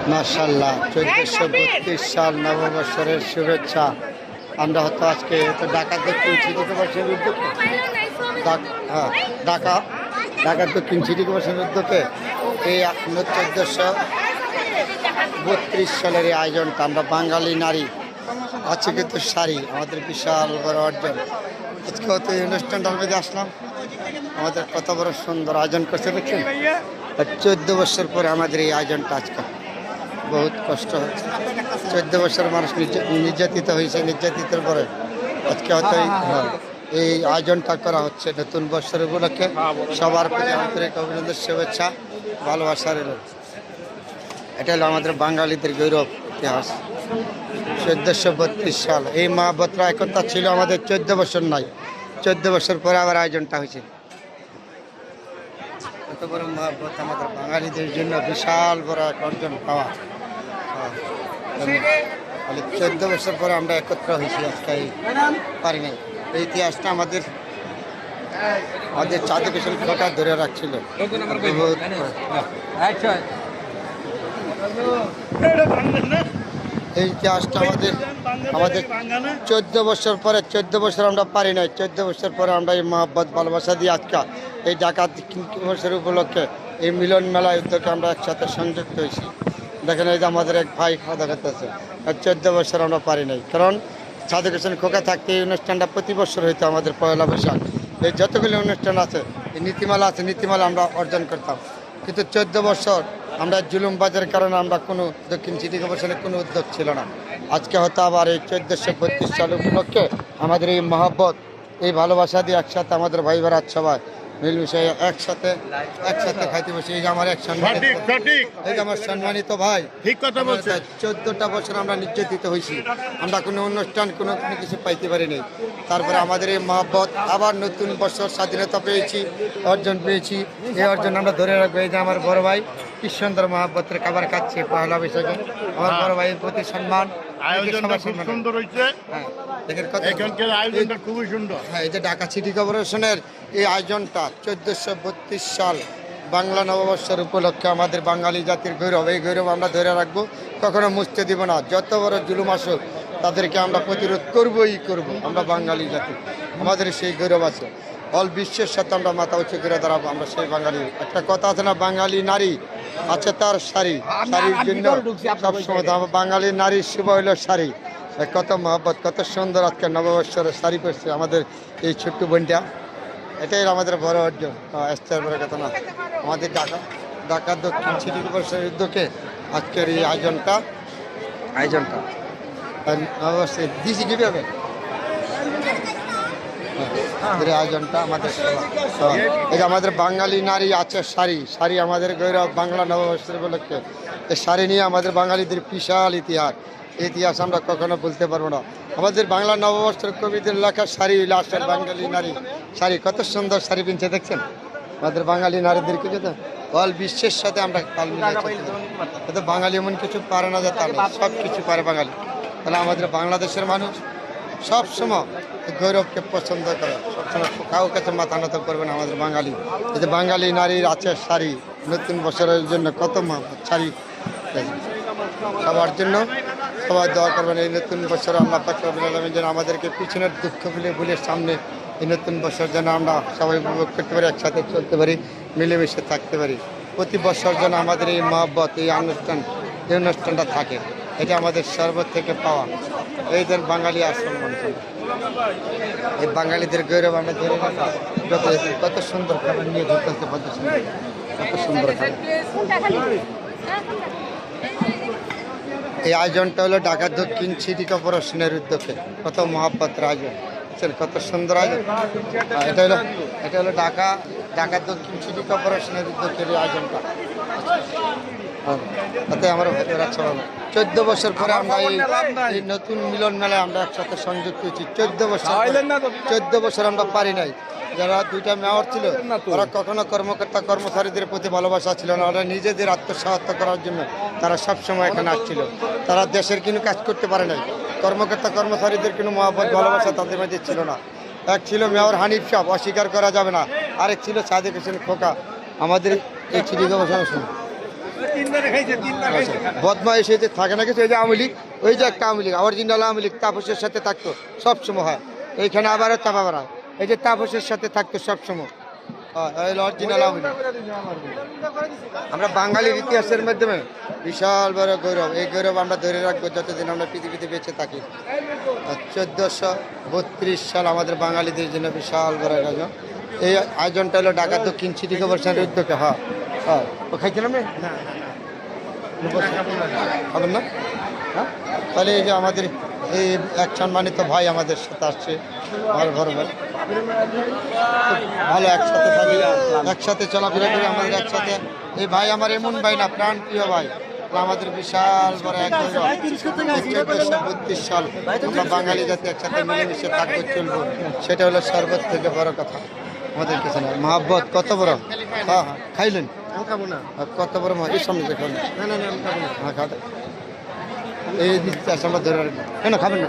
মাশাআল্লাহ 1432 সাল নববর্ষের শুভেচ্ছা। আমরা হয়তো আজকে তো ঢাকা দক্ষিণ সিটি কর্পোরেশনের উদ্যোগে ঢাকা দক্ষিণ সিটি কর্পোরেশনের উদ্যোগে এই 1432 সালের এই আয়োজনটা আমরা বাঙালি নারী আছে কিন্তু শাড়ি আমাদের বিশাল বড় অর্জন। আজকে হয়তো এই অনুষ্ঠানটার মধ্যে আসলাম, আমাদের কত বড় সুন্দর আয়োজন করছে দেখছেন। 14 বছর পরে আমাদের এই আয়োজনটা আজকে বহুত কষ্ট হচ্ছে। 14 বছর মানুষ নির্যাতিত হয়েছে, নির্যাতিতের পরে আজকে হয়তো এই আয়োজনটা করা হচ্ছে নতুন বছর উপলক্ষে। সবার প্রতি আন্তরিক অভিনন্দন, শুভেচ্ছা, ভালোবাসার। এটা হলো আমাদের বাঙালিদের গৌরব ইতিহাস। 1432 সাল এই মহাবতরা একতা ছিল আমাদের 14 বছর নয়, 14 বছর পরে আবার আয়োজনটা হয়েছে। এত বড় মহাবত আমাদের বাঙালিদের জন্য বিশাল বড় এক অর্জন পাওয়া। 14 বছর পরে আমরা একত্র হয়েছি আজকে পারি নাই। এই ইতিহাসটা আমাদের চাঁদে কিশোর খোকা ধরে রাখছিল। এই ইতিহাসটা আমাদের 14 বছর পরে, 14 বছর আমরা পারি নাই, 14 বছর পরে আমরা এই মহব্বত ভালোবাসা দিয়ে আজকে এই ঢাকা বছর উপলক্ষে এই মিলন মেলায় উদ্যোগে আমরা একসাথে সংযুক্ত হয়েছি। দেখেন এই যে আমাদের এক ভাই খাওয়া দাওয়া করতেছে। 14 বছর আমরা পারি নাই, কারণ সাধু কিশোর খোকা থাকতে এই অনুষ্ঠানটা প্রতি বছর হইতো আমাদের পয়লা বৈশাখ। এই যতগুলি অনুষ্ঠান আছে, এই নীতিমালা আছে, নীতিমালা আমরা অর্জন করতাম। কিন্তু 14 বছর আমরা জুলুমবাজের কারণে আমরা কোনো দক্ষিণ সিটি কর্পোরেশনের কোনো উদ্যোগ ছিল না। আজকে হয়তো আবার এই 1432 সাল উপলক্ষে আমাদের এই মহব্বত, এই ভালোবাসা দিয়ে একসাথে আমাদের ভাই ভাইয়ের সবাই মিলমিশে একসাথে খাইতে বসে। এই যে আমার আমার সম্মানিত ভাই, ঠিক কথা বলছে। 14টা বছর আমরা নির্যাতিত হয়েছি, আমরা কোনো অনুষ্ঠান কোনো কিছু পাইতে পারিনি। তারপরে আমাদের এই মহব্বত আবার নতুন বছর স্বাধীনতা পেয়েছি, অর্জন পেয়েছি। এই অর্জন আমরা ধরে রাখবো। এই যে আমার বড় ভাই কি সুন্দর মহব্বতের খাবার খাচ্ছে পয়লা বৈশাখে। আমার বড় ভাইয়ের প্রতি সম্মান। সুন্দর হয়েছে, খুবই সুন্দর। হ্যাঁ, এই যে ঢাকা সিটি কর্পোরেশনের এই আয়োজনটা 1432 সাল বাংলা নববর্ষের উপলক্ষে আমাদের বাঙালি জাতির গৌরব। এই গৌরব আমরা ধরে রাখবো, কখনো মুছতে দিব না। যত বড় জুলুম আসুক তাদেরকে আমরা প্রতিরোধ করবই করব। আমরা বাঙালি জাতি, আমাদের সেই গৌরব আছে। অল বিশ্বের সাথে আমরা মাথা উঁচু করে দাঁড়াবো। আমরা সেই বাঙালি। একটা কথা আছে না, বাঙালি নারী আছে তার শাড়ি, শাড়ির জন্য সবসময় বাঙালি নারীর শুভ হইল শাড়ি। কত মহব্বত, কত সুন্দর আজকে নববর্ষের শাড়ি পরছে আমাদের এই ছোট্ট বোনটা। এটাই আমাদের বড় অর্জন। আসতে বড় কথা না, আমাদের ঢাকা দক্ষিণ সিটি কর্পোরেশনের উদ্যোগে আজকের এই আয়োজনটা অবশ্যই দিছি কীভাবে আয়োজনটা আমাদের এই যে আমাদের বাঙালি নারী আছে শাড়ি, শাড়ি আমাদের গৌরব। বাংলা নববর্ষের উপলক্ষে এই শাড়ি নিয়ে আমাদের বাঙালিদের বিশাল ইতিহাস আমরা কখনো বলতে পারবো না। আমাদের বাংলা নববর্ষের কবিদের লেখা শাড়ি হইলে আসলে বাঙালি নারী শাড়ি। কত সুন্দর শাড়ি পিনছে দেখছেন আমাদের বাঙালি নারীদেরকে। যেটা অল বিশ্বের সাথে আমরা তাল মিলিয়ে বাঙালি এমন কিছু পারে না যে তার সব কিছু পারে বাঙালি। তাহলে আমাদের বাংলাদেশের মানুষ সবসময় গৌরবকে পছন্দ করে, সবসময় কাউ কাছে মাথা নত করবে না আমাদের বাঙালি। এই যে বাঙালি নারীর আছে শাড়ি, নতুন বছরের জন্য কত শাড়ি সবার জন্য। সবাই দোয়া করবেন এই নতুন বছর আল্লাহ পাক রব্বুল আলামিন যেন আমাদেরকে পিছনের দুঃখ ভুলে সামনে এই নতুন বছর যেন আমরা সবাই উপভোগ করতে পারি, একসাথে চলতে পারি, মিলেমিশে থাকতে পারি। প্রতি বছর যেন আমাদের এই মহব্বত, এই অনুষ্ঠানটা থাকে। এটা আমাদের সর্বত থেকে পাওয়া। এইদের বাঙালি আসল মানুষ, এই বাঙালিদের গৌরব আমরা ধরে রাখা। কত সুন্দর খাবার নিয়ে ঘুরতে, কত সুন্দর খাবার। এই আয়োজনটা হলো ঢাকা দক্ষিণ সিটি কর্পোরেশনের উদ্যোগে। কত মহব্বতের আয়োজন, কত সুন্দর আয়োজন। এটা হলো ঢাকা দক্ষিণ সিটি কর্পোরেশনের উদ্যোগের এই আয়োজনটা। তাতে আমরা 14 বছর পরে আমরা এই নতুন মিলন মেলায় আমরা একসাথে সংযুক্ত হয়েছি। 14 বছর আমরা পারি নাই। যারা দুইটা মেয়র ছিল ওরা কখনো কর্মচারীদের প্রতি ভালোবাসা ছিল না। ওরা নিজেদের আত্মসহায়তা করার জন্য তারা সবসময় এখানে আসছিল। তারা দেশের কোনো কাজ করতে পারে নাই। কর্মচারীদের কোনো মহব্বত ভালোবাসা তাদের মধ্যে ছিল না। এক ছিল মেয়র হানিফ সাহেব, অস্বীকার করা যাবে না। আরেক ছিল সাদেক হোসেন খোকা। আমাদের এই সিটি কর্পোরেশন বদমাইশ হইতে থাকে না কিছু। এই যে আওয়ামী লীগ, ওই যে একটা আওয়ামী লীগ, অরিজিনাল আওয়ামী লীগ তাপসের সাথে থাকতো সবসময় হয়। এইখানে আবারও চাপা বেড়ায়, এই যে তাপসের সাথে থাকতো সবসময়, অরিজিনাল আওয়ামী লীগ। আমরা বাঙালির ইতিহাসের মাধ্যমে বিশাল বড় গৌরব, এই গৌরব আমরা ধরে রাখবো যতদিন আমরা পৃথিবীতে বেঁচে থাকি। 1432 সাল আমাদের বাঙালিদের জন্য বিশাল বড় আয়োজন। এই আয়োজনটা হলো ঢাকা দক্ষিণ সিটি কর্পোরেশনের উদ্যোগে। হ্যাঁ হ্যাঁ, ও খাইছিলাম না, খাবেন না? হ্যাঁ, তাহলে এই যে আমাদের এই এক সম্মানিত ভাই আমাদের সাথে আসছে, আমার বড় ভাই, ভালো একসাথে থাকি, একসাথে চলাফেরা করি, আমাদের একসাথে। এই ভাই আমার এমন ভাই না, প্রাণ প্রিয় ভাই, আমাদের বিশাল বড় এক গৌরব। 1432 সাল আমরা বাঙালি জাতি একসাথে মিলেমিশে থাকতে চলবো, সেটা হলো সর্বোচ্চ থেকে বড় কথা আমাদের কাছে। না মহাব্বত কত বড়। হ্যাঁ হ্যাঁ, খাইলেন? কত বড় এই সামনে দেখুন। হ্যাঁ খাওয়া এই দিচ্ছে আমরা ধরে রাখবো। কেন খাবেন না?